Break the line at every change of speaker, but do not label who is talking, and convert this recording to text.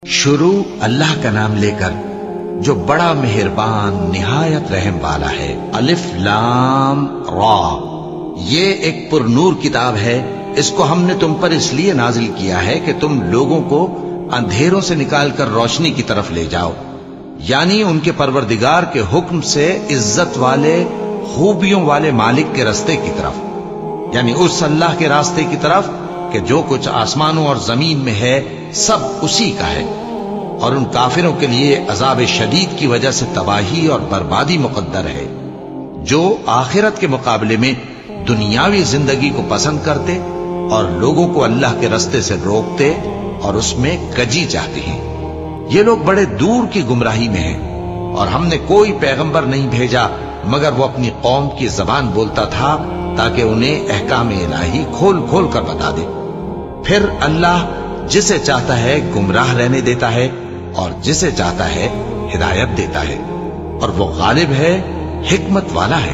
شروع اللہ کا نام لے کر جو بڑا مہربان نہایت رحم والا ہے۔ الف لام را، یہ ایک پر نور کتاب ہے، اس کو ہم نے تم پر اس لیے نازل کیا ہے کہ تم لوگوں کو اندھیروں سے نکال کر روشنی کی طرف لے جاؤ، یعنی ان کے پروردگار کے حکم سے عزت والے خوبیوں والے مالک کے راستے کی طرف، یعنی اس اللہ کے راستے کی طرف کہ جو کچھ آسمانوں اور زمین میں ہے سب اسی کا ہے، اور ان کافروں کے لیے عذاب شدید کی وجہ سے تباہی اور بربادی مقدر ہے، جو آخرت کے مقابلے میں دنیاوی زندگی کو پسند کرتے اور لوگوں کو اللہ کے راستے سے روکتے اور اس میں کجی چاہتے ہیں۔ یہ لوگ بڑے دور کی گمراہی میں ہیں، اور ہم نے کوئی پیغمبر نہیں بھیجا مگر وہ اپنی قوم کی زبان بولتا تھا تاکہ انہیں احکام الہی کھول کھول کر بتا دے۔ پھر اللہ جسے چاہتا ہے گمراہ رہنے دیتا ہے اور جسے چاہتا ہے ہدایت دیتا ہے، اور وہ غالب ہے، حکمت والا ہے۔